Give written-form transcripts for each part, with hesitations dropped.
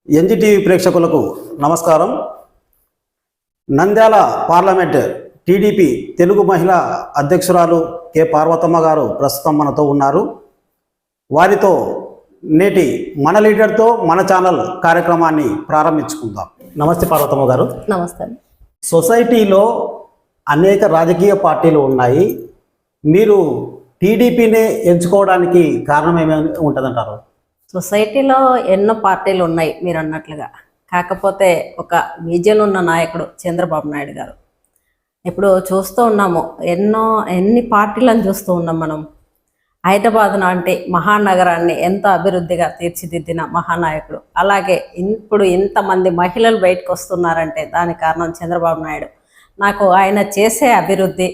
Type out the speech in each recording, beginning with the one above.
ఎన్జిటివి ప్రేక్షకులకు నమస్కారం. Nandyal parliament TDP Telugu మహిళా అధ్యక్షురాలు కె పార్వతమ్మ గారు ప్రస్తుతం మనతో ఉన్నారు. వారితో నేటి మన లీడర్తో మన ఛానల్ కార్యక్రమాన్ని ప్రారంభించుకుందాం. నమస్తే పార్వతమ్మ గారు. నమస్తే. సొసైటీలో అనేక రాజకీయ పార్టీలు ఉన్నాయి. మీరు టీడీపీనే ఎంచుకోవడానికి కారణం ఏమేమి ఉంటుందంటారు? సొసైటీలో ఎన్నో పార్టీలు ఉన్నాయి మీరు అన్నట్లుగా. కాకపోతే ఒక విజన్ ఉన్న నాయకుడు చంద్రబాబు నాయుడు గారు. ఇప్పుడు చూస్తూ ఉన్నాము, ఎన్ని పార్టీలను చూస్తూ ఉన్నాం మనం. హైదరాబాద్ లాంటి మహానగరాన్ని ఎంతో అభివృద్ధిగా తీర్చిదిద్దిన మహానాయకుడు. అలాగే ఇప్పుడు ఇంతమంది మహిళలు బయటకు వస్తున్నారంటే దానికి కారణం చంద్రబాబు నాయుడు. నాకు ఆయన చేసే అభివృద్ధి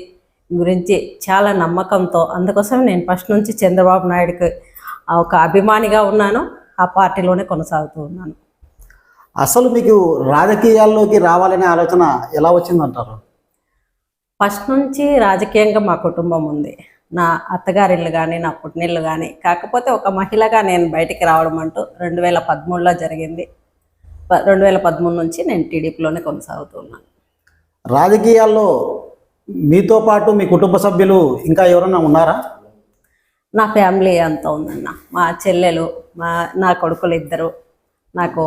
గురించి చాలా నమ్మకంతో, అందుకోసం నేను ఫస్ట్ నుంచి చంద్రబాబు నాయుడుకి ఒక అభిమానిగా ఉన్నాను. ఆ పార్టీలోనే కొనసాగుతూ ఉన్నాను. అసలు మీకు రాజకీయాల్లోకి రావాలనే ఆలోచన ఎలా వచ్చిందంటారు? ఫస్ట్ నుంచి రాజకీయంగా మా కుటుంబం ఉంది. నా అత్తగారిల్లు కానీ నా పుట్టినిల్లు కానీ. కాకపోతే ఒక మహిళగా నేను బయటికి రావడం అంటూ 2013లో జరిగింది. 2013 నుంచి నేను టీడీపీలోనే కొనసాగుతూ ఉన్నాను. రాజకీయాల్లో మీతో పాటు మీ కుటుంబ సభ్యులు ఇంకా ఎవరైనా ఉన్నారా? నా ఫ్యామిలీ అంతా ఉందన్న. మా చెల్లెలు, నా కొడుకులు ఇద్దరు, నాకు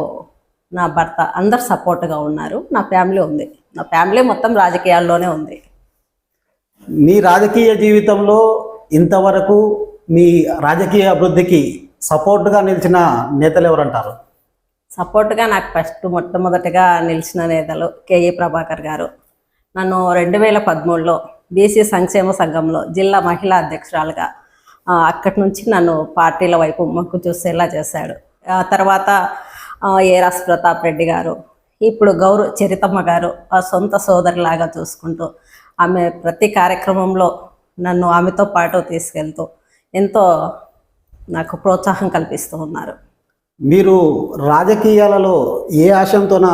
నా భర్త అందరు సపోర్ట్గా ఉన్నారు. నా ఫ్యామిలీ ఉంది. నా ఫ్యామిలీ మొత్తం రాజకీయాల్లోనే ఉంది. మీ రాజకీయ జీవితంలో ఇంతవరకు మీ రాజకీయ అభివృద్ధికి సపోర్ట్గా నిలిచిన నేతలు ఎవరంటారు? సపోర్ట్గా నాకు మొట్టమొదటిగా నిలిచిన నేతలు కేఈ ప్రభాకర్ గారు. నన్ను 2013లో బీసీ సంక్షేమ సంఘంలో జిల్లా మహిళా అధ్యక్షురాలుగా అక్కడి నుంచి నన్ను పార్టీల వైపు మొక్కు చూసేలా చేశాడు. ఆ తర్వాత ఏరాస్ ప్రతాప్ రెడ్డి గారు, ఇప్పుడు గౌరవ చరితమ్మ గారు ఆ సొంత సోదరిలాగా చూసుకుంటూ ఆమె ప్రతి కార్యక్రమంలో నన్ను ఆమెతో పాటు తీసుకెళ్తూ ఎంతో నాకు ప్రోత్సాహం కల్పిస్తూ ఉన్నారు. మీరు రాజకీయాలలో ఏ ఆశయంతోన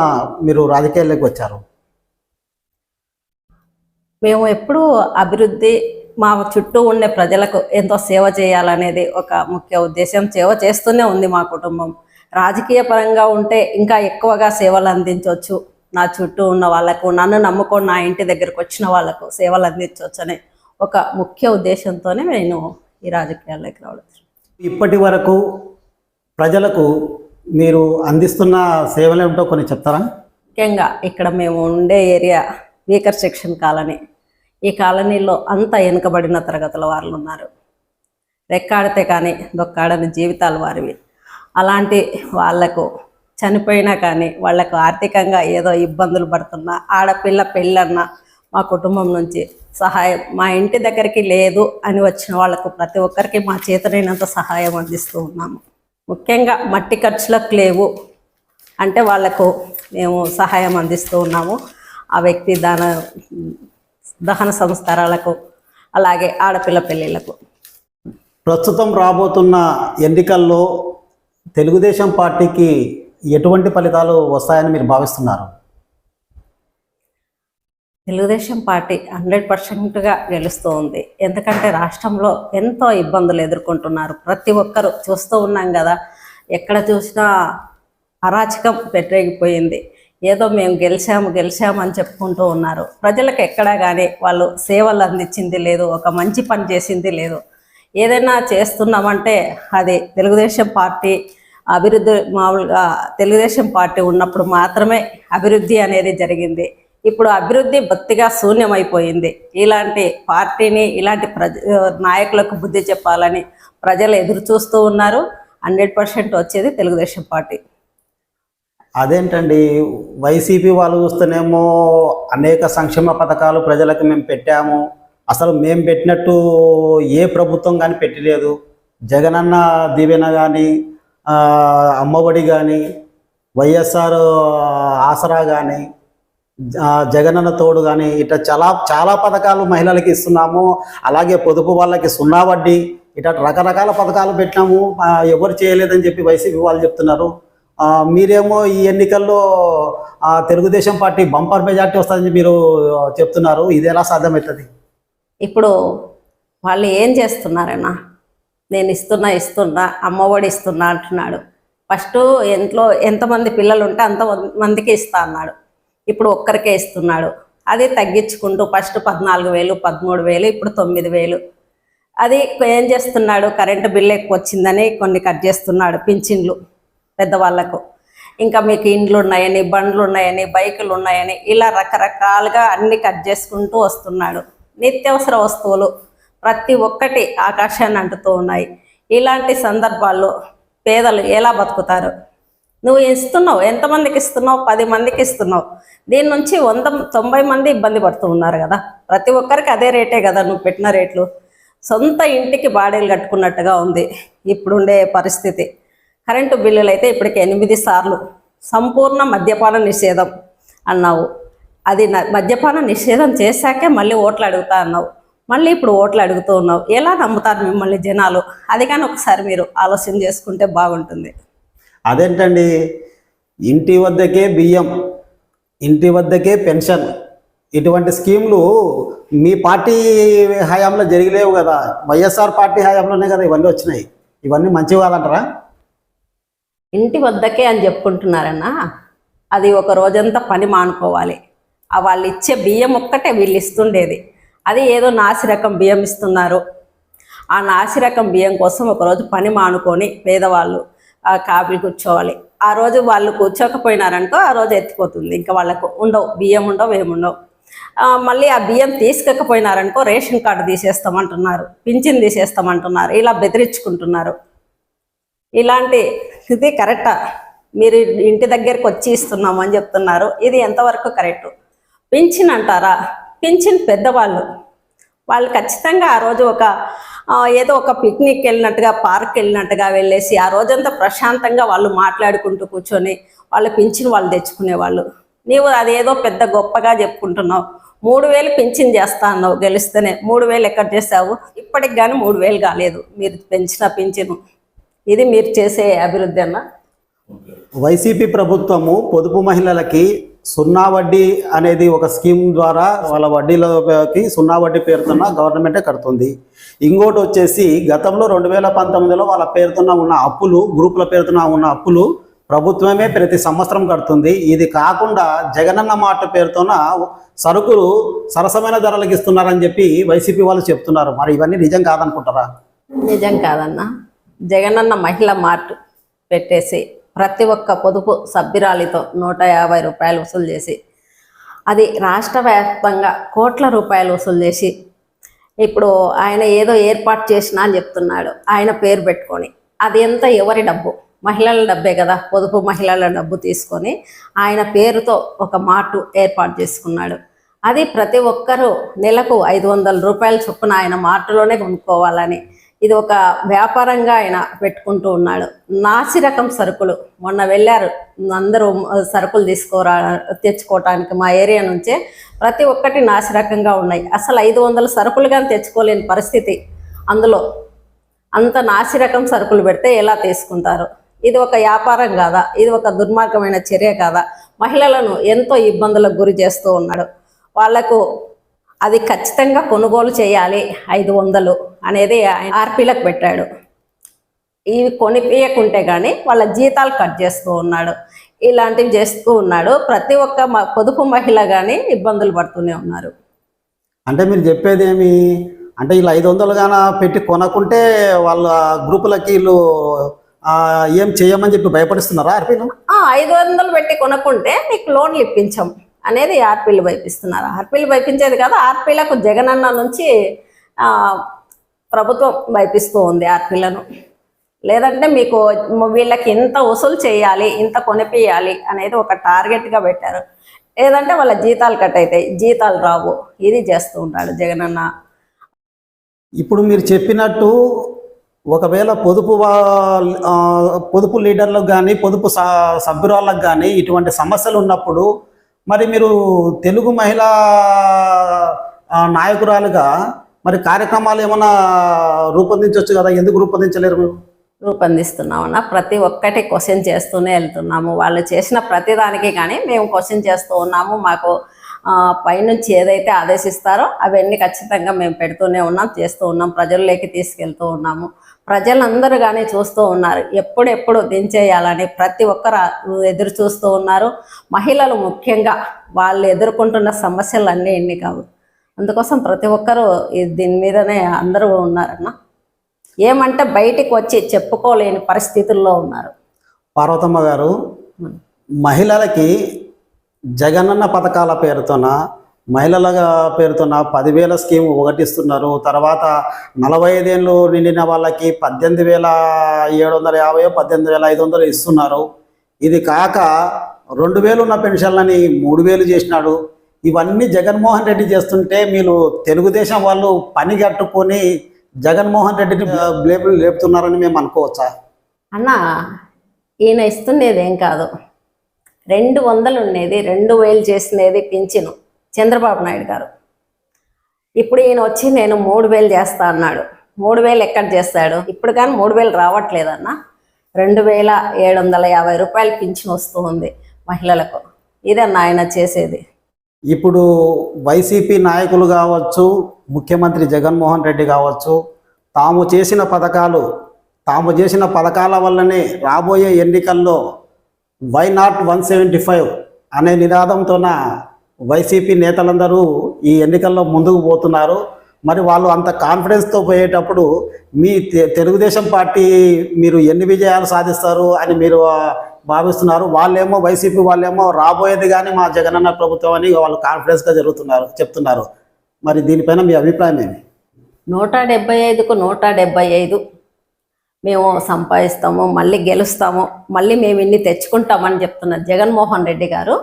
మీరు రాజకీయాల్లోకి వచ్చారు? మేము ఎప్పుడూ అభివృద్ధి, మా చుట్టూ ఉండే ప్రజలకు ఎంతో సేవ చేయాలనేది ఒక ముఖ్య ఉద్దేశం. సేవ చేస్తూనే ఉంది మా కుటుంబం. రాజకీయ పరంగా ఉంటే ఇంకా ఎక్కువగా సేవలు అందించవచ్చు. నా చుట్టూ ఉన్న వాళ్ళకు, నన్ను నమ్ముకొని నా ఇంటి దగ్గరకు వచ్చిన వాళ్ళకు సేవలు అందించవచ్చు అనే ఒక ముఖ్య ఉద్దేశంతోనే నేను ఈ రాజకీయాల్లోకి రావడం. ఇప్పటి వరకు ప్రజలకు మీరు అందిస్తున్న సేవలు ఏమిటో కొన్ని చెప్తారా? ముఖ్యంగా ఇక్కడ మేము ఉండే ఏరియా వీకర్ సెక్షన్ కాలనీ. ఈ కాలనీలో అంత వెనుకబడిన తరగతుల వాళ్ళు ఉన్నారు. రెక్కాడితే కానీ దొక్కాడని జీవితాలు వారివి. అలాంటి వాళ్లకు చనిపోయినా కానీ వాళ్లకు ఆర్థికంగా ఏదో ఇబ్బందులు పడుతున్నా, ఆడపిల్ల పెళ్ళన్నా మా కుటుంబం నుంచి సహాయం, మా ఇంటి దగ్గరికి లేదు అని వచ్చిన వాళ్లకు ప్రతి ఒక్కరికి మా చేతనైనంత సహాయం అందిస్తూ ఉన్నాము. ముఖ్యంగా మట్టి ఖర్చులకు లేవు అంటే వాళ్లకు మేము సహాయం అందిస్తూ ఉన్నాము. ఆ వ్యక్తి దహన సంస్కారాలకు, అలాగే ఆడపిల్ల పెళ్ళిళ్ళకు. ప్రస్తుతం రాబోతున్న ఎన్నికల్లో తెలుగుదేశం పార్టీకి ఎటువంటి ఫలితాలు వస్తాయని మీరు భావిస్తున్నారు? తెలుగుదేశం పార్టీ 100%గా గెలుస్తూ ఉంది. ఎందుకంటే రాష్ట్రంలో ఎంతో ఇబ్బందులు ఎదుర్కొంటున్నారు. ప్రతి ఒక్కరూ చూస్తూ ఉన్నాం కదా, ఎక్కడ చూసినా అరాచకం పెట్టేగిపోయింది. ఏదో మేము గెలిచాము అని చెప్పుకుంటూ ఉన్నారు. ప్రజలకు ఎక్కడా కానీ వాళ్ళు సేవలు అందించింది లేదు, ఒక మంచి పని చేసింది లేదు. ఏదైనా చేస్తున్నామంటే అది తెలుగుదేశం పార్టీ అభివృద్ధి, మామూలుగా తెలుగుదేశం పార్టీ ఉన్నప్పుడు మాత్రమే అభివృద్ధి అనేది జరిగింది. ఇప్పుడు అభివృద్ధి బొత్తిగా శూన్యమైపోయింది. ఇలాంటి పార్టీని, ఇలాంటి నాయకులకు బుద్ధి చెప్పాలని ప్రజలు ఎదురు చూస్తూ ఉన్నారు. 100% వచ్చేది తెలుగుదేశం పార్టీ. అదేంటండి, వైసీపీ వాళ్ళు చూస్తేనేమో అనేక సంక్షేమ పథకాలు ప్రజలకు మేము పెట్టాము, అసలు మేము పెట్టినట్టు ఏ ప్రభుత్వం కానీ పెట్టలేదు. జగనన్న దీవెన కానీ, అమ్మఒడి కానీ, వైఎస్ఆర్ ఆసరా కానీ, జగనన్న తోడు కానీ, ఇట్లా చాలా పథకాలు మహిళలకి ఇస్తున్నాము. అలాగే పొదుపు వాళ్ళకి 0 వడ్డీ, ఇట్లా రకరకాల పథకాలు పెట్టినాము, ఎవరు చేయలేదని చెప్పి వైసీపీ వాళ్ళు చెప్తున్నారు. మీరేమో ఈ ఎన్నికల్లో తెలుగుదేశం పార్టీ బంపర్ మెజార్టీ వస్తుందని మీరు చెప్తున్నారు. ఇది ఎలా సాధ్యమవుతుంది? ఇప్పుడు వాళ్ళు ఏం చేస్తున్నారన్నా, నేను ఇస్తున్నా అమ్మఒడి ఇస్తున్నా అంటున్నాడు. ఫస్ట్ ఇంట్లో ఎంతమంది పిల్లలు ఉంటే అంత మందికి ఇస్తా అన్నాడు. ఇప్పుడు ఒక్కరికే ఇస్తున్నాడు. అది తగ్గించుకుంటూ ఫస్ట్ 14,000, 13,000, ఇప్పుడు 9,000. అది ఏం చేస్తున్నాడు, కరెంటు బిల్లు ఎక్కువ వచ్చిందని కొన్ని కట్ చేస్తున్నాడు పింఛన్లు పెద్దవాళ్ళకు. ఇంకా మీకు ఇండ్లు ఉన్నాయని, బండ్లు ఉన్నాయని, బైకులు ఉన్నాయని ఇలా రకరకాలుగా అన్ని కట్ చేసుకుంటూ వస్తున్నాడు. నిత్యావసర వస్తువులు ప్రతి ఒక్కటి ఆకాశాన్ని అంటుతూ ఉన్నాయి. ఇలాంటి సందర్భాల్లో పేదలు ఎలా బతుకుతారు? నువ్వు ఇస్తున్నావు, ఎంతమందికి ఇస్తున్నావు? 10 మందికి ఇస్తున్నావు. దీని నుంచి 190 మంది ఇబ్బంది పడుతూ ఉన్నారు కదా. ప్రతి ఒక్కరికి అదే రేటే కదా నువ్వు పెట్టిన రేట్లు. సొంత ఇంటికి బాడీలు కట్టుకున్నట్టుగా ఉంది ఇప్పుడుండే పరిస్థితి. కరెంటు బిల్లులు అయితే ఇప్పటికి 8 సార్లు సంపూర్ణ మద్యపాన నిషేధం అన్నావు. అది మద్యపాన నిషేధం చేశాకే మళ్ళీ ఓట్లు అడుగుతా అన్నావు. మళ్ళీ ఇప్పుడు ఓట్లు అడుగుతూ ఉన్నావు. ఎలా నమ్ముతారు మిమ్మల్ని జనాలు? అది కానీ ఒకసారి మీరు ఆలోచన చేసుకుంటే బాగుంటుంది. అదేంటండి, ఇంటి వద్దకే బియ్యం, ఇంటి వద్దకే పెన్షన్, ఇటువంటి స్కీమ్లు మీ పార్టీ హయాంలో జరిగలేవు కదా. వైఎస్ఆర్ పార్టీ హయాంలోనే కదా ఇవన్నీ వచ్చినాయి. ఇవన్నీ మంచివి కాదంటారా? ఇంటి వద్దకే అని చెప్పుకుంటున్నారన్నా, అది ఒక రోజంతా పని మానుకోవాలి. వాళ్ళు ఇచ్చే బియ్యం ఒక్కటే వీళ్ళు ఇస్తుండేది. అది ఏదో నాసిరకం బియ్యం ఇస్తున్నారు. ఆ నాసిరకం బియ్యం కోసం ఒకరోజు పని మానుకొని పేదవాళ్ళు కాపీ కూర్చోవాలి. ఆ రోజు వాళ్ళు కూర్చోకపోయినారనుకో ఆ రోజు ఎత్తిపోతుంది. ఇంకా వాళ్ళకు ఉండవు, బియ్యం ఉండవు, ఏముండవు. మళ్ళీ ఆ బియ్యం తీసుకోకపోయినారనుకో రేషన్ కార్డు తీసేస్తామంటున్నారు, పింఛన్ తీసేస్తామంటున్నారు, ఇలా బెదిరించుకుంటున్నారు. ఇలాంటి ఇది కరెక్టా? మీరు ఇంటి దగ్గరికి వచ్చి ఇస్తున్నాము అని చెప్తున్నారు. ఇది ఎంతవరకు కరెక్టు? పింఛన్ అంటారా? పింఛన్ పెద్దవాళ్ళు, వాళ్ళు ఖచ్చితంగా ఆ రోజు ఏదో ఒక పిక్నిక్ వెళ్ళినట్టుగా, పార్క్ వెళ్ళినట్టుగా వెళ్ళేసి ఆ రోజంతా ప్రశాంతంగా వాళ్ళు మాట్లాడుకుంటూ కూర్చొని వాళ్ళ పింఛన్ వాళ్ళు తెచ్చుకునేవాళ్ళు. నీవు అదేదో పెద్ద గొప్పగా చెప్పుకుంటున్నావు. 3,000 పింఛన్ చేస్తా అన్నావు గెలిస్తేనే. 3,000 ఎక్కడ చేసావు? ఇప్పటికి కానీ 3,000 కాలేదు మీరు పెంచిన పింఛను. ఇది మీరు చేసే అభివృద్ధి అన్న? వైసీపీ ప్రభుత్వము పొదుపు మహిళలకి 0 వడ్డీ అనేది ఒక స్కీమ్ ద్వారా వాళ్ళ వడ్డీలకి 0 వడ్డీ పేరుతున్న గవర్నమెంటే కడుతుంది. ఇంకోటి వచ్చేసి గతంలో 2019లో వాళ్ళ పేరుతున్న ఉన్న అప్పులు, గ్రూపుల పేరుతున్న ఉన్న అప్పులు ప్రభుత్వమే ప్రతి సంవత్సరం కడుతుంది. ఇది కాకుండా జగనన్న మాట పేరుతోన సరుకులు సరసమైన ధరలకు ఇస్తున్నారని చెప్పి వైసీపీ వాళ్ళు చెప్తున్నారు. మరి ఇవన్నీ నిజం కాదనుకుంటారా? నిజం కాదన్న. జగనన్న మహిళ మార్ట్ పెట్టేసి ప్రతి ఒక్క పొదుపు సభ్యురాలితో 150 రూపాయలు వసూలు చేసి, అది రాష్ట్ర వ్యాప్తంగా కోట్ల రూపాయలు వసూలు చేసి, ఇప్పుడు ఆయన ఏదో ఏర్పాటు చేసినా అని చెప్తున్నాడు ఆయన పేరు పెట్టుకొని. అది ఎంత ఎవరి డబ్బు? మహిళల డబ్బే కదా. పొదుపు మహిళల డబ్బు తీసుకొని ఆయన పేరుతో ఒక మార్టు ఏర్పాటు చేసుకున్నాడు. అది ప్రతి ఒక్కరూ నెలకు 500 రూపాయల చొప్పున ఆయన మార్టులోనే కొనుక్కోవాలని ఇది ఒక వ్యాపారంగా ఆయన పెట్టుకుంటూ ఉన్నాడు. నాసిరకం సరుకులు మొన్న వెళ్ళారు అందరూ సరుకులు తెచ్చుకోవటానికి మా ఏరియా నుంచే. ప్రతి ఒక్కటి నాసిరకంగా ఉన్నాయి. అసలు 500 సరుకులు కానీ తెచ్చుకోలేని పరిస్థితి. అందులో అంత నాసిరకం సరుకులు పెడితే ఎలా తీసుకుంటారు? ఇది ఒక వ్యాపారం కాదా? ఇది ఒక దుర్మార్గమైన చర్య కాదా? మహిళలను ఎంతో ఇబ్బందులకు గురి చేస్తూ ఉన్నాడు. వాళ్లకు అది ఖచ్చితంగా కొనుగోలు చేయాలి 500 అనేది ఆర్పీలకు పెట్టాడు. ఇవి కొనిపించకుంటే కానీ వాళ్ళ జీతాలు కట్ చేస్తూ ఉన్నాడు. ఇలాంటివి చేస్తూ ఉన్నాడు. ప్రతి ఒక్క పొదుపు మహిళ కానీ ఇబ్బందులు పడుతూనే ఉన్నారు. అంటే మీరు చెప్పేది ఏమి అంటే ఇలా 500 గాన పెట్టి కొనకుంటే వాళ్ళ గ్రూపులకి వీళ్ళు ఏం చేయమని చెప్పి భయపడిస్తున్నారా ఆర్పీలు? 500 పెట్టి కొనుక్కుంటే మీకు లోన్లు ఇప్పించాం అనేది ఆర్పీలు వైపిస్తున్నారు. ఆర్పీలు వైపించేది కాదు, ఆర్పీలకు జగనన్న నుంచి ప్రభుత్వం వైపిస్తూ ఉంది ఆర్పీలను. లేదంటే మీకు వీళ్ళకి ఇంత వసూలు చేయాలి, ఇంత కొనిపియాలి అనేది ఒక టార్గెట్గా పెట్టారు. లేదంటే వాళ్ళ జీతాలు కట్ అవుతాయి, జీతాలు రావు. ఇది చేస్తూ ఉంటాడు జగనన్న. ఇప్పుడు మీరు చెప్పినట్టు ఒకవేళ పొదుపు లీడర్లకు కానీ పొదుపు సభ్యురాళ్ళకు కానీ ఇటువంటి సమస్యలు ఉన్నప్పుడు మరి మీరు తెలుగు మహిళా నాయకురాలుగా మరి కార్యక్రమాలు ఏమైనా రూపొందించవచ్చు కదా, ఎందుకు రూపొందించలేరు? మీరు రూపొందిస్తున్నామన్నా. ప్రతి ఒక్కటి క్వశ్చన్ చేస్తూనే వెళ్తున్నాము. వాళ్ళు చేసిన ప్రతిదానికి కానీ మేము క్వశ్చన్ చేస్తూ ఉన్నాము. మాకు పైనుంచి ఏదైతే ఆదేశిస్తారో అవన్నీ ఖచ్చితంగా మేము పెడుతూనే ఉన్నాం, చేస్తూ ఉన్నాం, ప్రజల్లోకి తీసుకెళ్తూ ఉన్నాము. ప్రజలందరూ కానీ చూస్తూ ఉన్నారు, ఎప్పుడెప్పుడు దించేయాలని ప్రతి ఒక్కరు ఎదురు చూస్తూ ఉన్నారు. మహిళలు ముఖ్యంగా వాళ్ళు ఎదుర్కొంటున్న సమస్యలు ఎన్ని కావు. అందుకోసం ప్రతి ఒక్కరూ దీని మీదనే అందరూ ఉన్నారన్న. ఏమంటే బయటికి వచ్చి చెప్పుకోలేని పరిస్థితుల్లో ఉన్నారు. పార్వతమ్మ గారు, మహిళలకి జగనన్న పథకాల పేరుతోన మహిళల పేరుతోన 10,000 స్కీమ్ ఒకటిస్తున్నారు. తర్వాత 45 ఏళ్ళు నిండిన వాళ్ళకి 18,750 18,500 ఇస్తున్నారు. ఇది కాక 2,000 ఉన్న పెన్షన్లని 3,000 చేసినాడు. ఇవన్నీ జగన్మోహన్ రెడ్డి చేస్తుంటే మీరు తెలుగుదేశం వాళ్ళు పని కట్టుకొని జగన్మోహన్ రెడ్డిని బ్లేబుల్ లేపుతున్నారని మేము అనుకోవచ్చా? అన్న, ఈయన ఇస్తున్నది ఏం కాదు, 200 ఉండేది 2,000 చేసినది పింఛను చంద్రబాబు నాయుడు గారు. ఇప్పుడు ఈయన వచ్చి నేను 3,000 చేస్తా అన్నాడు. 3,000 ఎక్కడ చేస్తాడు? ఇప్పుడు కానీ 3,000 రావట్లేదన్న. 2,750 రూపాయలు పింఛను వస్తూ ఉంది మహిళలకు. ఇదన్న ఆయన చేసేది. ఇప్పుడు వైసీపీ నాయకులు కావచ్చు, ముఖ్యమంత్రి జగన్మోహన్ రెడ్డి కావచ్చు, తాము చేసిన పథకాల వల్లనే రాబోయే ఎన్నికల్లో వై నాట్ 175 అనే నినాదంతోన వైసీపీ నేతలందరూ ఈ ఎన్నికల్లో ముందుకు పోతున్నారు. మరి వాళ్ళు అంత కాన్ఫిడెన్స్తో పోయేటప్పుడు మీ తెలుగుదేశం పార్టీ మీరు ఎన్ని విజయాలు సాధిస్తారు అని మీరు భావిస్తున్నారు? వాళ్ళేమో వైసీపీ వాళ్ళేమో రాబోయేది కానీ మా జగనన్న ప్రభుత్వం అని వాళ్ళు కాన్ఫిడెన్స్గా చెప్తున్నారు. మరి దీనిపైన మీ అభిప్రాయం ఏమి? 175కు 175 మేము సంపాదిస్తాము, మళ్ళీ గెలుస్తాము, మళ్ళీ మేము ఇన్ని తెచ్చుకుంటామని చెప్తున్నారు జగన్మోహన్ రెడ్డి గారు.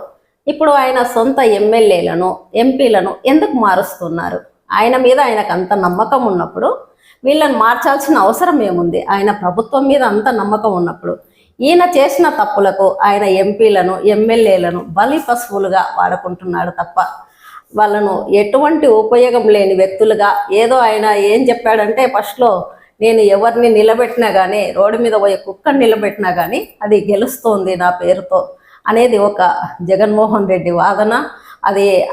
ఇప్పుడు ఆయన సొంత ఎమ్మెల్యేలను ఎంపీలను ఎందుకు మారుస్తున్నారు? ఆయన మీద ఆయనకు అంత నమ్మకం ఉన్నప్పుడు వీళ్ళని మార్చాల్సిన అవసరం ఏముంది? ఆయన ప్రభుత్వం మీద అంత నమ్మకం ఉన్నప్పుడు ఈయన చేసిన తప్పులకు ఆయన ఎంపీలను ఎమ్మెల్యేలను బలి పశువులుగా వాడుకుంటున్నాడు తప్ప వాళ్ళను ఎటువంటి ఉపయోగం లేని వ్యక్తులుగా. ఏదో ఆయన ఏం చెప్పాడంటే ఫస్ట్లో, నేను ఎవరిని నిలబెట్టినా కానీ, రోడ్డు మీద పోయే కుక్కని నిలబెట్టినా కానీ అది గెలుస్తోంది నా పేరుతో అనేది ఒక జగన్మోహన్ రెడ్డి వాదన.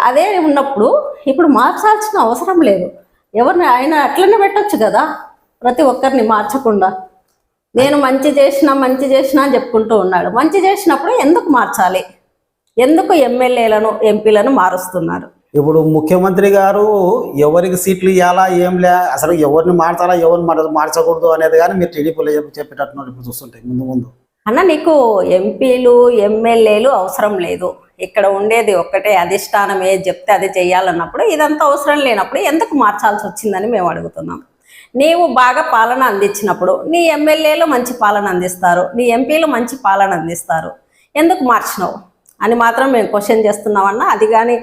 అదే ఉన్నప్పుడు ఇప్పుడు మార్చాల్సిన అవసరం లేదు. ఎవరిని ఆయన అట్లనే పెట్టచ్చు కదా, ప్రతి ఒక్కరిని మార్చకుండా. నేను మంచి చేసినా అని చెప్పుకుంటూ ఉన్నాడు. మంచి చేసినప్పుడు ఎందుకు మార్చాలి? ఎందుకు ఎమ్మెల్యేలను ఎంపీలను మారుస్తున్నారు? ఇప్పుడు ముఖ్యమంత్రి గారు ఎవరికి సీట్లు ఇవ్వాలా ఏంలే, అసలు ఎవరిని మార్చాలా ఎవరిని మార్చకూడదు అనేది కానీ మీరు టీడీపీలో చెప్పేటట్టున్నారు ఇప్పుడు చూస్తుంటే ముందు. అన్న, నీకు ఎంపీలు ఎమ్మెల్యేలు అవసరం లేదు. ఇక్కడ ఉండేది ఒక్కటే అధిష్టానం, ఏది చెప్తే అది చెయ్యాలన్నప్పుడు ఇదంతా అవసరం లేనప్పుడు ఎందుకు మార్చాల్సి వచ్చిందని మేము అడుగుతున్నాం. నీవు బాగా పాలన అందించినప్పుడు నీ ఎమ్మెల్యేలు మంచి పాలన అందిస్తారు, నీ ఎంపీలు మంచి పాలన అందిస్తారు, ఎందుకు మార్చినావు అని మాత్రం మేము క్వశ్చన్ చేస్తున్నామన్నా. అది కానీ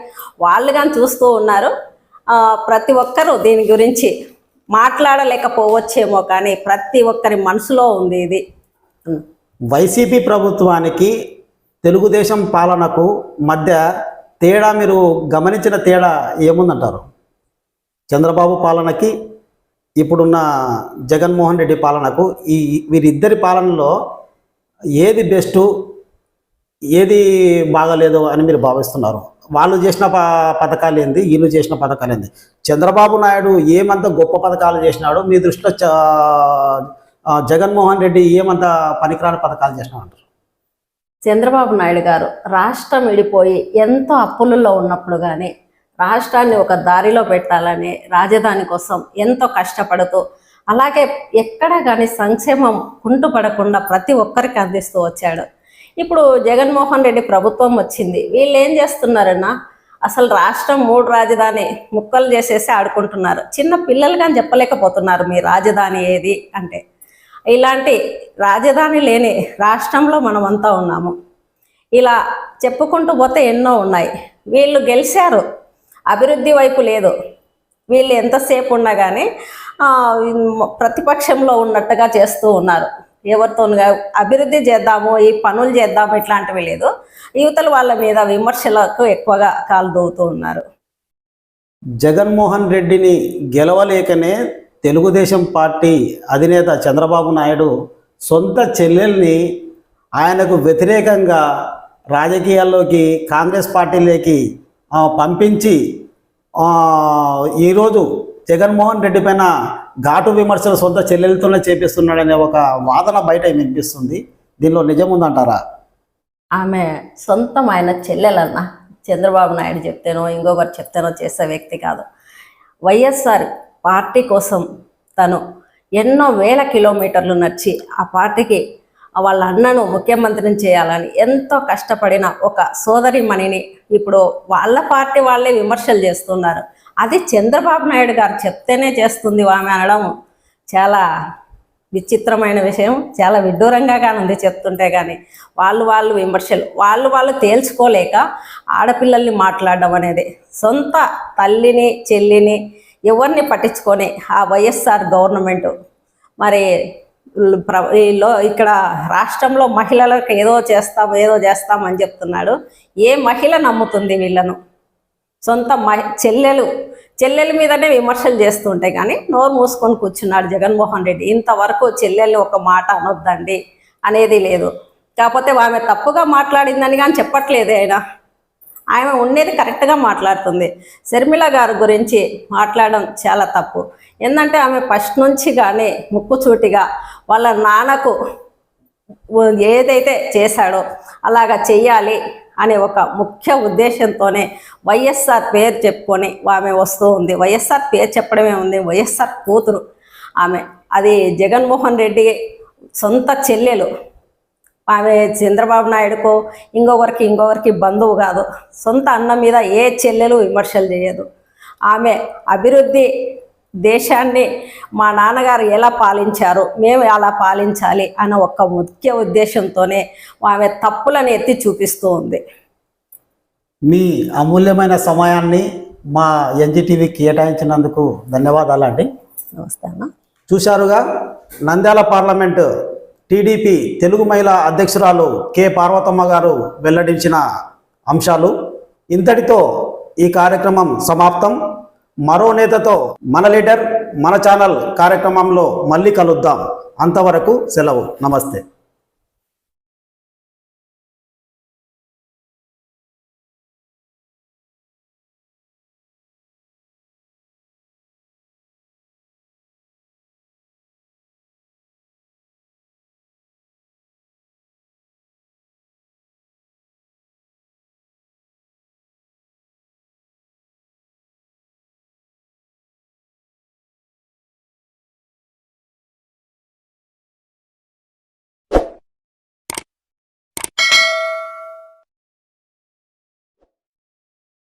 వాళ్ళు కానీ చూస్తూ ఉన్నారు. ప్రతి ఒక్కరూ దీని గురించి మాట్లాడలేకపోవచ్చేమో కానీ ప్రతి ఒక్కరి మనసులో ఉంది ఇది. వైసీపీ ప్రభుత్వానికి తెలుగుదేశం పాలనకు మధ్య తేడా మీరు గమనించిన తేడా ఏముందంటారు? చంద్రబాబు పాలనకి ఇప్పుడున్న జగన్మోహన్ రెడ్డి పాలనకు వీరిద్దరి పాలనలో ఏది బెస్టు, ఏది బాగాలేదు అని మీరు భావిస్తున్నారు? వాళ్ళు చేసిన పథకాలు ఏంది, వీళ్ళు చేసిన పథకాలు ఏంది? చంద్రబాబు నాయుడు ఏమంత గొప్ప పథకాలు చేసినాడు మీ దృష్టిలో? జగన్మోహన్ రెడ్డి ఏమంత పనికిరాని పథకాలు చేసినాడు? చంద్రబాబు నాయుడు గారు రాష్ట్రం విడిపోయి ఎంతో అప్పులలో ఉన్నప్పుడు కానీ రాష్ట్రాన్ని ఒక దారిలో పెట్టాలని రాజధాని కోసం ఎంతో కష్టపడుతూ, అలాగే ఎక్కడ కానీ సంక్షేమం కుంటుపడకుండా ప్రతి ఒక్కరికి అందిస్తూ వచ్చాడు. ఇప్పుడు జగన్మోహన్ రెడ్డి ప్రభుత్వం వచ్చింది, వీళ్ళు ఏం చేస్తున్నారన్నా, అసలు రాష్ట్రం 3 రాజధాని ముక్కలు చేసేసి ఆడుకుంటున్నారు. చిన్న పిల్లలు కానీ చెప్పలేకపోతున్నారు మీ రాజధాని ఏది అంటే. ఇలాంటి రాజధాని లేని రాష్ట్రంలో మనమంతా ఉన్నాము. ఇలా చెప్పుకుంటూ పోతే ఎన్నో ఉన్నాయి. వీళ్ళు గెలిచారు, అభివృద్ధి వైపు లేదు. వీళ్ళు ఎంతసేపు ఉన్నా కానీ ప్రతిపక్షంలో ఉన్నట్టుగా చేస్తూ ఉన్నారు. ఎవరితో అభివృద్ధి చేద్దాము, ఈ పనులు చేద్దాము ఇట్లాంటివి లేదు. యువతలు వాళ్ళ మీద విమర్శలకు ఎక్కువగా కాలు దూవుతూ ఉన్నారు. జగన్మోహన్ రెడ్డిని గెలవలేకనే తెలుగుదేశం పార్టీ అధినేత చంద్రబాబు నాయుడు సొంత చెల్లెల్ని ఆయనకు వ్యతిరేకంగా రాజకీయాల్లోకి, కాంగ్రెస్ పార్టీలోకి పంపించి ఈరోజు జగన్మోహన్ రెడ్డి పైన ఘాటు విమర్శలు సొంత చెల్లెలతోనే చేపిస్తున్నాడనే ఒక వాదన బయట వినిపిస్తుంది. దీనిలో నిజం ఉందంటారా? ఆమె సొంతం ఆయన చెల్లెలన్న చంద్రబాబు నాయుడు చెప్తేనో ఇంకొకరు చెప్తేనో చేసే వ్యక్తి కాదు. వైఎస్ఆర్ పార్టీ కోసం తను ఎన్నో వేల కిలోమీటర్లు నడిచి ఆ పార్టీకి వాళ్ళ అన్నను ముఖ్యమంత్రిని చేయాలని ఎంతో కష్టపడిన ఒక సోదరిమణిని ఇప్పుడు వాళ్ళ పార్టీ వాళ్ళే విమర్శలు చేస్తున్నారు. అది చంద్రబాబు నాయుడు గారు చెప్తేనే చేస్తుంది ఆమె అనడం చాలా విచిత్రమైన విషయం, చాలా విడ్డూరంగా ఉంది చెప్తుంటే. కానీ వాళ్ళు విమర్శలు వాళ్ళు తేల్చుకోలేక ఆడపిల్లల్ని మాట్లాడడం అనేది, సొంత తల్లిని చెల్లిని ఎవరిని పట్టించుకొని ఆ వైఎస్ఆర్ గవర్నమెంట్ మరి ఇక్కడ రాష్ట్రంలో మహిళలకు ఏదో చేస్తామని చెప్తున్నాడు. ఏ మహిళ నమ్ముతుంది వీళ్ళను? సొంత చెల్లెల మీదనే విమర్శలు చేస్తుంటే కానీ నోరు మూసుకొని కూర్చున్నాడు జగన్మోహన్ రెడ్డి. ఇంతవరకు చెల్లెల్ని ఒక మాట అనొద్దండి అనేది లేదు. కాకపోతే ఆమె తప్పుగా మాట్లాడిందని కానీ చెప్పట్లేదు. ఆమె ఉండేది కరెక్ట్గా మాట్లాడుతుంది. శర్మిల గారి గురించి మాట్లాడడం చాలా తప్పు. ఏంటంటే ఆమె ఫస్ట్ నుంచి కానీ ముక్కుచూటిగా వాళ్ళ నాన్నకు ఏదైతే చేశాడో అలాగా చెయ్యాలి అనే ఒక ముఖ్య ఉద్దేశంతోనే వైఎస్ఆర్ పేరు చెప్పుకొని ఆమె వస్తూ ఉంది. వైఎస్ఆర్ పేరు చెప్పడమే ఉంది, వైఎస్ఆర్ కూతురు ఆమె. అది జగన్మోహన్ రెడ్డి సొంత చెల్లెలు. ఆమె చంద్రబాబు నాయుడుకో ఇంకొకరికి బంధువు కాదు. సొంత అన్న మీద ఏ చెల్లెలు విమర్శలు చేయదు. ఆమె అభివృద్ధి దేశాన్ని మా నాన్నగారు ఎలా పాలించారు మేము అలా పాలించాలి అన్న ఒక ముఖ్య ఉద్దేశంతోనే ఆమె తప్పులను ఎత్తి చూపిస్తూ ఉంది. మీ అమూల్యమైన సమయాన్ని మా ఎన్జిటీవీ కేటాయించినందుకు ధన్యవాదాలండి. నమస్తే అన్న. చూశారుగా నంద్యాల పార్లమెంటు టీడీపీ తెలుగు మహిళా అధ్యక్షురాలు కె పార్వతమ్మ గారు వెల్లడించిన అంశాలు. ఇంతటితో ఈ కార్యక్రమం సమాప్తం. మరో నేతతో మన లీడర్ మన ఛానల్ కార్యక్రమంలో మళ్ళీ కలుద్దాం. అంతవరకు సెలవు. నమస్తే.